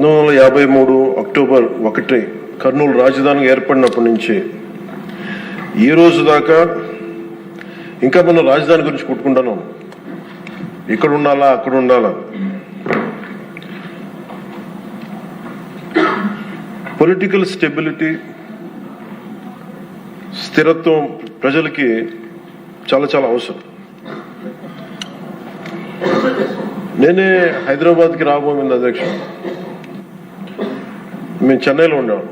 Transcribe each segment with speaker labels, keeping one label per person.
Speaker 1: 1953 October 1 Kurnool రాజధానిగా ఏర్పడినప్పటి నుంచి ఈ రోజు దాకా ఇంకా మనం రాజధాని గురించి కొట్టుకుంటున్నాం. ఇక్కడ ఉండాలా, అక్కడ ఉండాలా. పొలిటికల్ స్టెబిలిటీ, స్థిరత్వం ప్రజలకి చాలా చాలా అవసరం. నేనే హైదరాబాద్కి రాబోయింది అధ్యక్ష. మేము చెన్నైలో ఉండేవాళ్ళం.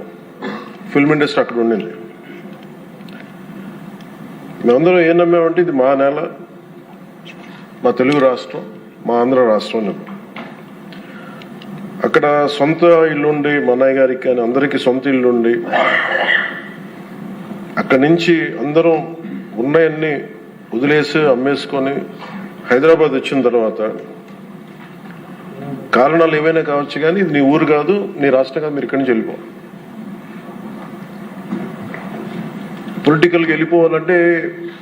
Speaker 1: ఫిల్మ్ ఇండస్ట్రీ అక్కడ ఉండింది. మేమందరం ఏం నమ్మామంటే ఇది మా నేల, మా తెలుగు రాష్ట్రం, మా ఆంధ్ర రాష్ట్రం. అక్కడ సొంత ఇల్లుండి, మా అన్నయ్య గారికి కానీ అందరికీ సొంత ఇల్లుండి, అక్కడి నుంచి అందరం ఉన్నాయన్నీ వదిలేసి అమ్మేసుకొని హైదరాబాద్ వచ్చిన తర్వాత కారణాలు ఏవైనా కావచ్చు, కానీ ఇది నీ ఊరు కాదు, నీ రాష్ట్రం కాదు, మీరు ఇక్కడి నుంచి వెళ్ళిపో. పొలిటికల్గా వెళ్ళిపోవాలంటే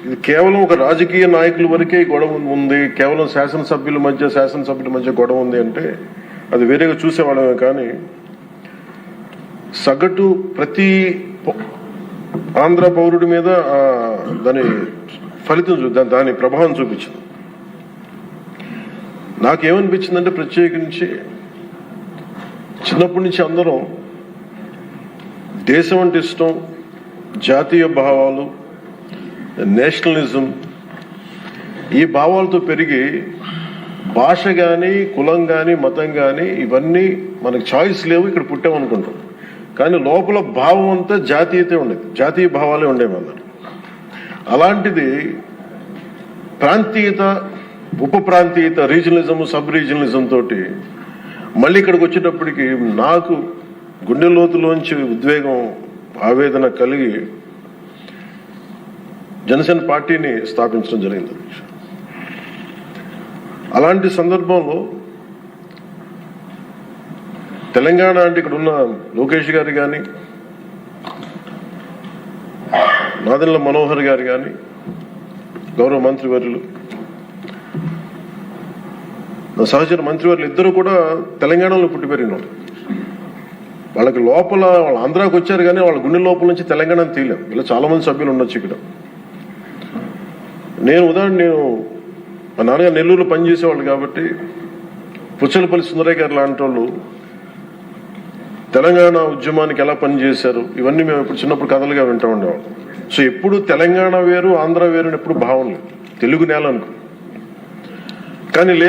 Speaker 1: ఇది కేవలం ఒక రాజకీయ నాయకుల వరకే గొడవ ఉంది, కేవలం శాసనసభ్యుల మధ్య గొడవ ఉంది అంటే అది వేరేగా చూసేవాళ్ళమే. కానీ సగటు ప్రతి ఆంధ్ర పౌరుడి మీద దాని ఫలితం, దాని ప్రభావం చూపించింది. నాకేమనిపించిందంటే ప్రత్యేకించి చిన్నప్పటి నుంచి అందరం దేశం అంటే ఇష్టం, జాతీయ భావాలు, నేషనలిజం, ఈ భావాలతో పెరిగి భాష కానీ, కులం కానీ, మతం కానీ ఇవన్నీ మనకు చాయిస్ లేవు, ఇక్కడ పుట్టామనుకుంటాం. కానీ లోపల భావం అంతా జాతీయతే ఉండేది, జాతీయ భావాలే ఉండేవి అన్నారు. అలాంటిది ప్రాంతీయత, ఉప ప్రాంతీయత, రీజనలిజం, సబ్ రీజనలిజం తోటి మళ్ళీ ఇక్కడికి వచ్చేటప్పటికి నాకు గుండె లోతులోంచి ఉద్వేగం, ఆవేదన కలిగి జనసేన పార్టీని స్థాపించడం జరిగింది. అలాంటి సందర్భంలో తెలంగాణ అంటే ఇక్కడ ఉన్న లోకేష్ గారు కానీ, నాదెండ్ల మనోహర్ గారు కానీ, గౌరవ మంత్రివర్యులు, సహచర మంత్రివర్యులు ఇద్దరు కూడా తెలంగాణలో పుట్టి పెరిగినారు. వాళ్ళకి లోపల వాళ్ళు ఆంధ్రాకి వచ్చారు, కానీ వాళ్ళ గుండె లోపల నుంచి తెలంగాణని తీయలేం. ఇలా చాలా మంది సభ్యులు ఉండొచ్చు ఇక్కడ. నేను మా నాన్నగారు నెల్లూరులో పనిచేసేవాళ్ళు కాబట్టి పుచ్చలపల్లి సుందరయ్య గారు లాంటి వాళ్ళు తెలంగాణ ఉద్యమానికి ఎలా పనిచేశారు, ఇవన్నీ మేము ఇప్పుడు చిన్నప్పుడు కథలుగా వింటూ ఉండేవాళ్ళం. సో ఎప్పుడు తెలంగాణ వేరు, ఆంధ్ర వేరు ఎప్పుడు భావం లేదు, తెలుగు నేల అనుకో. కానీ లేదు,